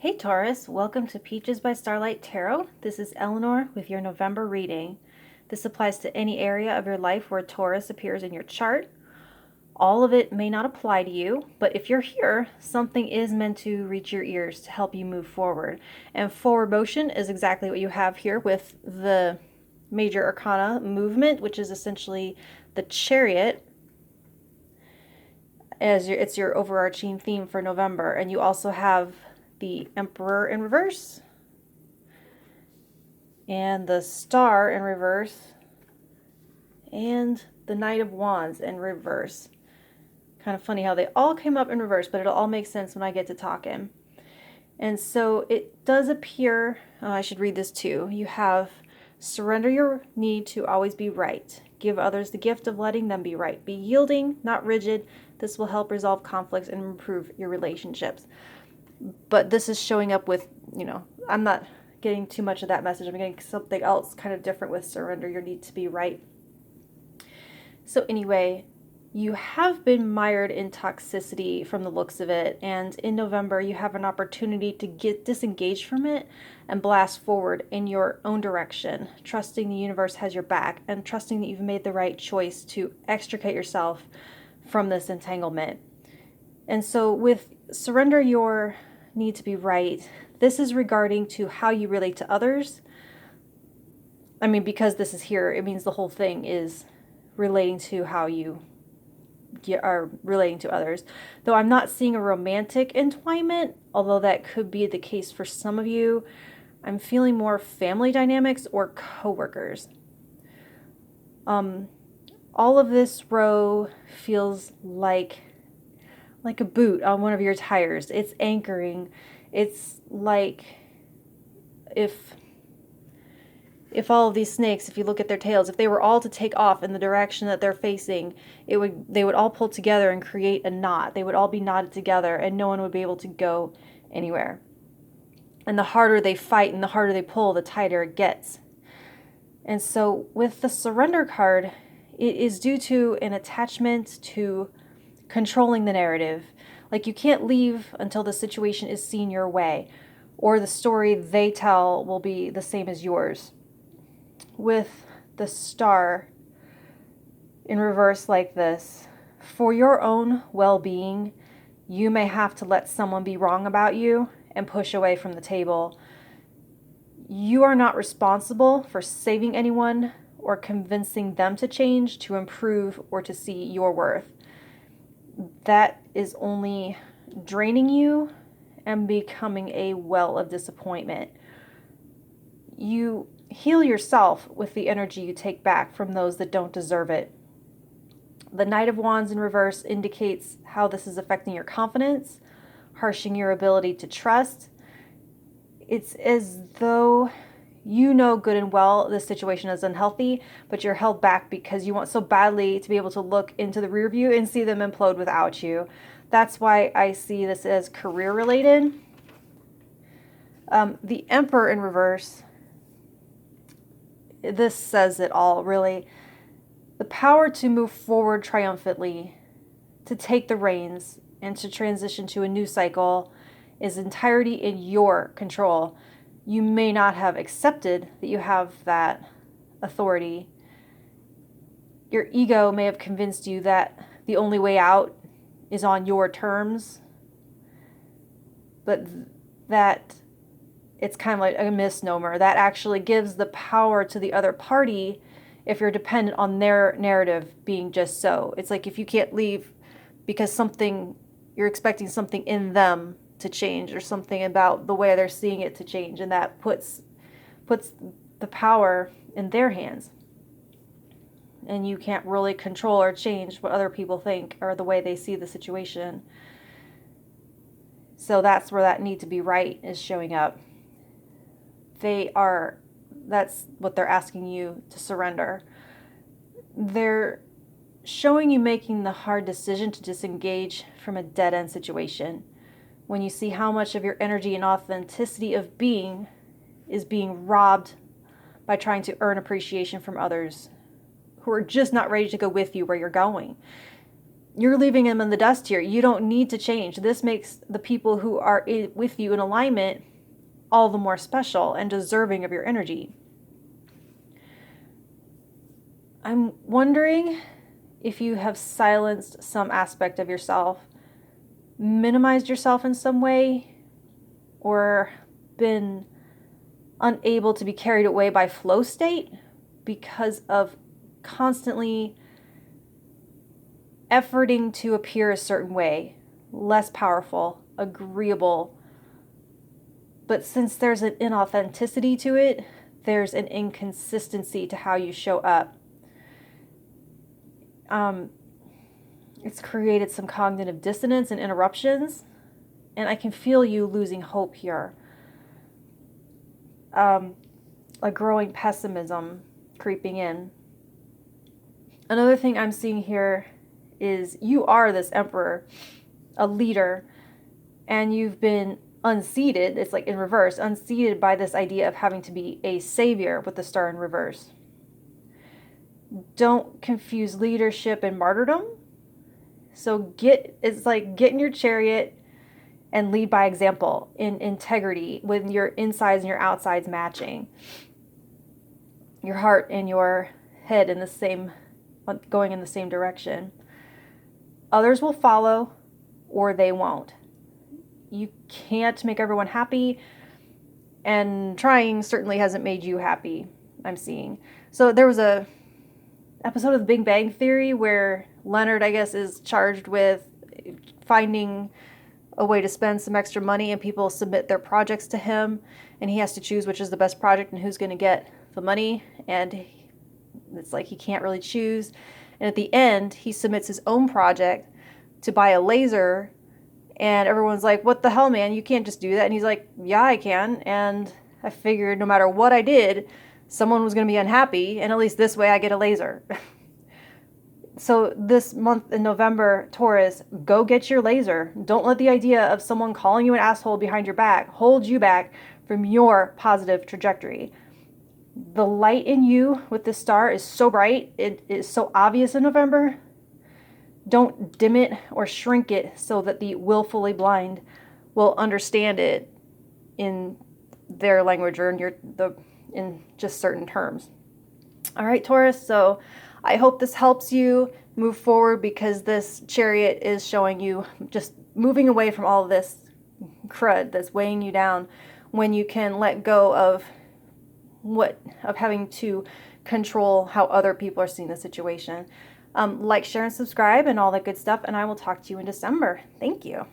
Hey Taurus, welcome to Peaches by Starlight Tarot. This is Eleanor with your November reading. This applies to any area of your life where Taurus appears in your chart. All of it may not apply to you, but if you're here, something is meant to reach your ears to help you move forward. And forward motion is exactly what you have here with the major arcana movement, which is essentially the Chariot, as it's your overarching theme for November. And you also have the Emperor in reverse and the Star in reverse and the Knight of Wands in reverse. Kind of funny how they all came up in reverse, but it'll all make sense when I get to talking. And so it does appear, I should read this too. You have surrender your need to always be right. Give others the gift of letting them be right. Be yielding, not rigid. This will help resolve conflicts and improve your relationships. But this is showing up with, I'm not getting too much of that message. I'm getting something else kind of different with surrender your need to be right. So anyway, you have been mired in toxicity from the looks of it. And in November, you have an opportunity to get disengaged from it and blast forward in your own direction, trusting the universe has your back and trusting that you've made the right choice to extricate yourself from this entanglement. And so with surrender your need to be right, this is regarding to how you relate to others. I mean, because this is here, it means the whole thing is relating to how you are relating to others. Though I'm not seeing a romantic entwinement, although that could be the case for some of you. I'm feeling more family dynamics or coworkers. All of this row feels like a boot on one of your tires. It's anchoring. It's like if all of these snakes, if you look at their tails, if they were all to take off in the direction that they're facing, they would all pull together and create a knot. They would all be knotted together and no one would be able to go anywhere. And the harder they fight and the harder they pull, the tighter it gets. And so with the surrender card, it is due to an attachment to controlling the narrative. Like you can't leave until the situation is seen your way, or the story they tell will be the same as yours. With the Star in reverse like this, for your own well-being, you may have to let someone be wrong about you and push away from the table. You are not responsible for saving anyone or convincing them to change, to improve, or to see your worth. That is only draining you and becoming a well of disappointment. You heal yourself with the energy you take back from those that don't deserve it. The Knight of Wands in reverse indicates how this is affecting your confidence, harshing your ability to trust. It's as though you know good and well this situation is unhealthy, but you're held back because you want so badly to be able to look into the rear view and see them implode without you. That's why I see this as career related. The Emperor in reverse, this says it all really. The power to move forward triumphantly, to take the reins, and to transition to a new cycle is entirely in your control. You may not have accepted that you have that authority. Your ego may have convinced you that the only way out is on your terms, but that it's kind of like a misnomer. That actually gives the power to the other party if you're dependent on their narrative being just so. It's like if you can't leave because you're expecting something in them to change or something about the way they're seeing it to change, and that puts the power in their hands, and you can't really control or change what other people think or the way they see the situation. So that's where that need to be right is showing up. That's what they're asking you to surrender. They're showing you making the hard decision to disengage from a dead-end situation. When you see how much of your energy and authenticity of being is being robbed by trying to earn appreciation from others who are just not ready to go with you where you're going. you're leaving them in the dust here. You don't need to change. This makes the people who are with you in alignment all the more special and deserving of your energy. I'm wondering if you have silenced some aspect of yourself, minimized yourself in some way, or been unable to be carried away by flow state because of constantly efforting to appear a certain way, less powerful, agreeable. But since there's an inauthenticity to it, there's an inconsistency to how you show up. It's created some cognitive dissonance and interruptions, and I can feel you losing hope here. A growing pessimism creeping in. Another thing I'm seeing here is you are this emperor, a leader, and you've been unseated. It's like in reverse, unseated by this idea of having to be a savior with the star in reverse. Don't confuse leadership and martyrdom. So it's like get in your chariot and lead by example in integrity, with your insides and your outsides matching. Your heart and your head going in the same direction. Others will follow or they won't. You can't make everyone happy, and trying certainly hasn't made you happy, I'm seeing. So there was a episode of The Big Bang Theory where Leonard, I guess, is charged with finding a way to spend some extra money, and people submit their projects to him, and he has to choose which is the best project and who's going to get the money, and it's like he can't really choose. And at the end, he submits his own project to buy a laser, and everyone's like, what the hell, man, you can't just do that. And he's like, yeah, I can, and I figured no matter what I did, someone was going to be unhappy, and at least this way I get a laser. So this month in November, Taurus, go get your laser. Don't let the idea of someone calling you an asshole behind your back hold you back from your positive trajectory. The light in you with this star is so bright. It is so obvious in November. Don't dim it or shrink it so that the willfully blind will understand it in their language or in just certain terms. All right, Taurus, so I hope this helps you move forward, because this chariot is showing you just moving away from all of this crud that's weighing you down, when you can let go of having to control how other people are seeing the situation. Like, share, and subscribe and all that good stuff, and I will talk to you in December. Thank you.